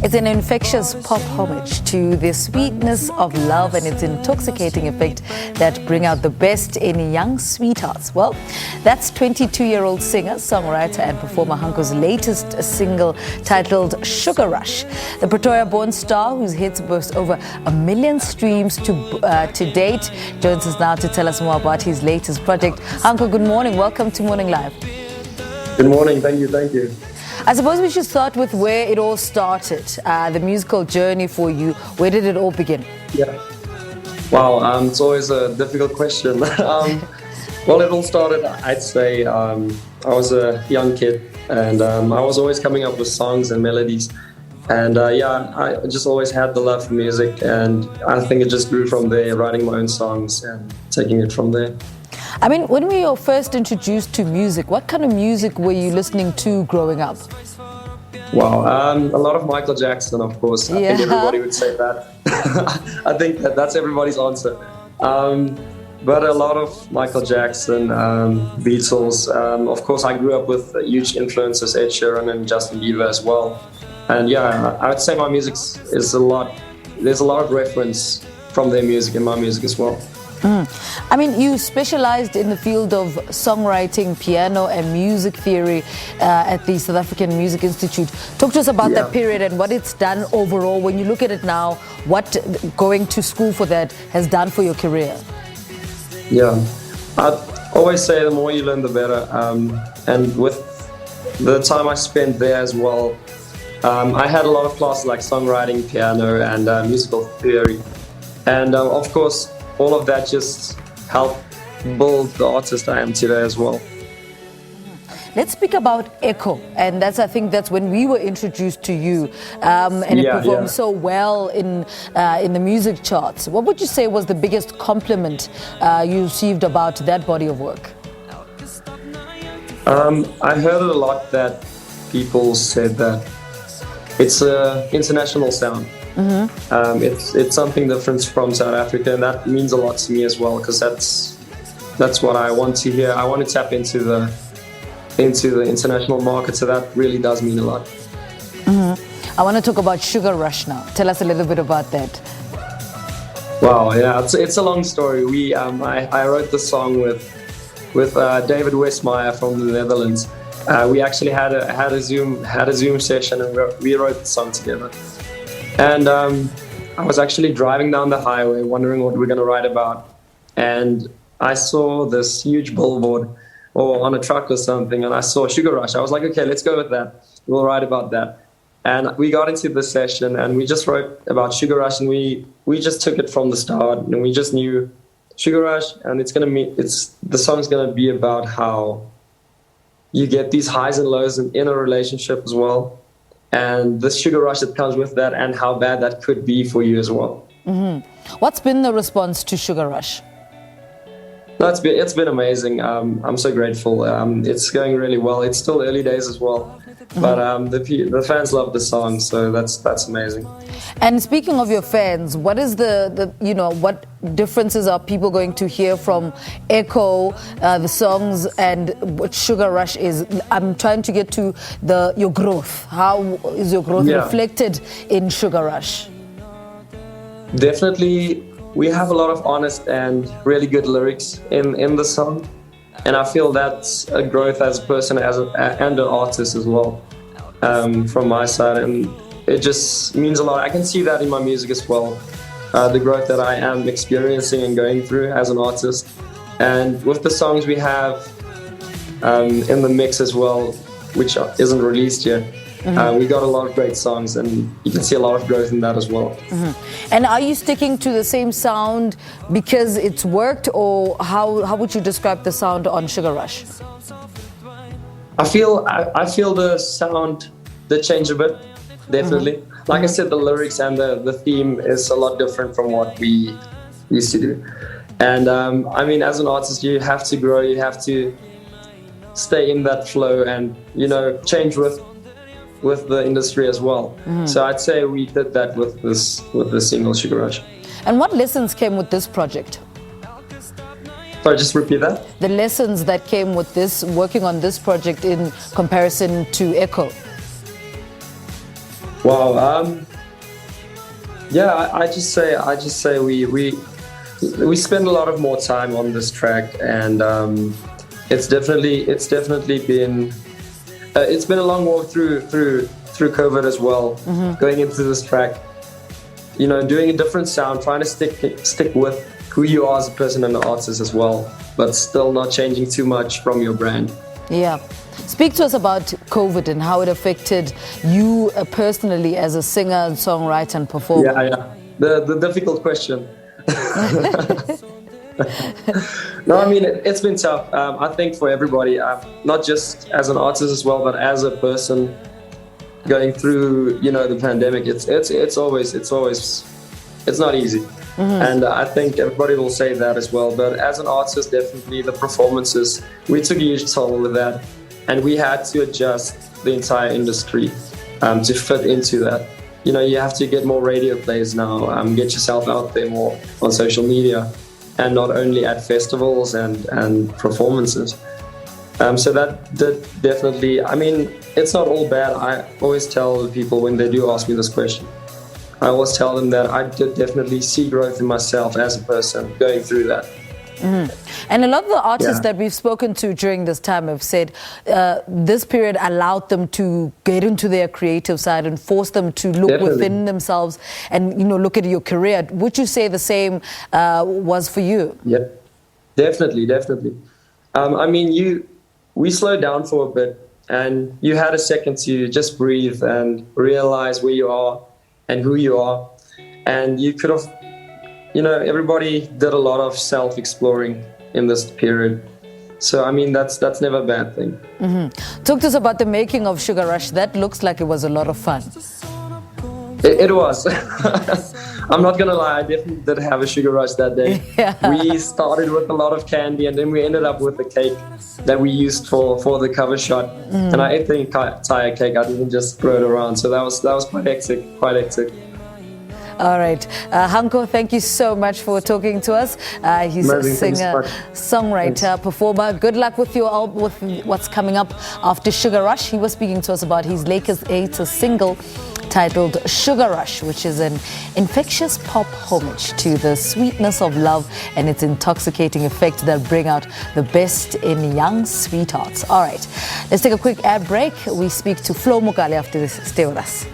It's an infectious pop homage to the sweetness of love and its intoxicating effect that bring out the best in young sweethearts. Well, that's 22-year-old singer, songwriter and performer HANCO's latest single titled Sugar Rush. The Pretoria-born star, whose hits boast over 1 million streams to date, joins us now to tell us more about his latest project. HANCO, good morning. Welcome to Morning Live. Good morning. Thank you. I suppose we should start with where it all started, the musical journey for you. Where did it all begin? Yeah. Wow, it's always a difficult question. Well, it all started, I'd say, I was a young kid and I was always coming up with songs and melodies. And I just always had the love for music, and I think it just grew from there, writing my own songs and taking it from there. I mean, when we were first introduced to music, what kind of music were you listening to growing up? Wow, a lot of Michael Jackson, of course. I think everybody would say that. I think that's everybody's answer. But a lot of Michael Jackson, Beatles. Of course, I grew up with huge influences, Ed Sheeran and Justin Bieber as well. And yeah, I would say my music is there's a lot of reference from their music and my music as well. I mean, you specialized in the field of songwriting, piano and music theory at the South African Music Institute. Talk to us about that period and what it's done overall. When you look at it now, what going to school for that has done for your career? Yeah, I always say the more you learn, the better. And with the time I spent there as well, I had a lot of classes like songwriting, piano and musical theory. And of course, all of that just helped build the artist I am today as well. Let's speak about Echo, and I think that's when we were introduced to you, and it performed so well in the music charts. What would you say was the biggest compliment you received about that body of work? I heard it a lot that people said that it's an international sound. It's something different from South Africa, and that means a lot to me as well, because that's what I want to hear. I want to tap into the international market, so that really does mean a lot. I want to talk about Sugar Rush now. Tell us a little bit about that. Wow, yeah, it's a long story. I wrote the song with David Westmeyer from the Netherlands. We actually had a Zoom session, and we wrote the song together. And I was actually driving down the highway wondering what we're going to write about. And I saw this huge billboard or on a truck or something, and I saw Sugar Rush. I was like, okay, let's go with that. We'll write about that. And we got into the session and we just wrote about Sugar Rush, and we just took it from the start, and we just knew Sugar Rush, and the song's going to be about how you get these highs and lows in a relationship as well. And the sugar rush that comes with that, and how bad that could be for you as well. What's been the response to Sugar Rush? No, it's been amazing. I'm so grateful. It's going really well. It's still early days as well, but the fans love the song, so that's amazing. And speaking of your fans, what is what differences are people going to hear from Echo, the songs, and what Sugar Rush is? I'm trying to get to your growth. How is your growth reflected in Sugar Rush? Definitely. We have a lot of honest and really good lyrics in the song, and I feel that's a growth as a person and an artist as well, from my side, and it just means a lot. I can see that in my music as well, the growth that I am experiencing and going through as an artist. And with the songs we have in the mix as well, which isn't released yet, we got a lot of great songs, and you can see a lot of growth in that as well. And are you sticking to the same sound because it's worked, or how would you describe the sound on Sugar Rush? I feel the sound did change a bit, definitely. Like I said, the lyrics and the theme is a lot different from what we used to do. And I mean, as an artist, you have to grow, you have to stay in that flow, and change with the industry as well. So I'd say we did that with this single Sugar Rush. And what lessons came with this project? Sorry, just repeat that. The lessons that came with this, working on this project in comparison to Echo. Wow. Yeah, I just say we spend a lot of more time on this track, and it's definitely been a long walk through COVID as well. Going into this track, doing a different sound, trying to stick with who you are as a person and an artist as well, but still not changing too much from your brand. Yeah. Speak to us about COVID and how it affected you personally as a singer and songwriter and performer. Yeah. The difficult question. No, I mean, it's been tough. I think for everybody, not just as an artist as well, but as a person going through, the pandemic. It's not easy. And I think everybody will say that as well. But as an artist, definitely the performances, we took a huge toll with that. And we had to adjust the entire industry to fit into that. You have to get more radio plays now, get yourself out there more on social media, and not only at festivals and performances. So that definitely, I mean, it's not all bad. I always tell people when they do ask me this question, I always tell them that I did definitely see growth in myself as a person going through that. And a lot of the artists that we've spoken to during this time have said this period allowed them to get into their creative side and force them to look within themselves and look at your career. Would you say the same was for you? Yeah, definitely. I mean, we slowed down for a bit, and you had a second to just breathe and realize where you are and who you are, and you could have. Everybody did a lot of self-exploring in this period. So, I mean, that's never a bad thing. Talk to us about the making of Sugar Rush. That looks like it was a lot of fun. It was. I'm not going to lie, I definitely did have a sugar rush that day. We started with a lot of candy, and then we ended up with a cake that we used for the cover shot. And I ate the entire cake. I didn't just throw it around. So that was quite hectic. All right. HANCO, thank you so much for talking to us. He's a singer, songwriter, performer. Good luck with with what's coming up after Sugar Rush. He was speaking to us about his latest single titled Sugar Rush, which is an infectious pop homage to the sweetness of love and its intoxicating effect that bring out the best in young sweethearts. All right. Let's take a quick ad break. We speak to Flo Mokale after this. Stay with us.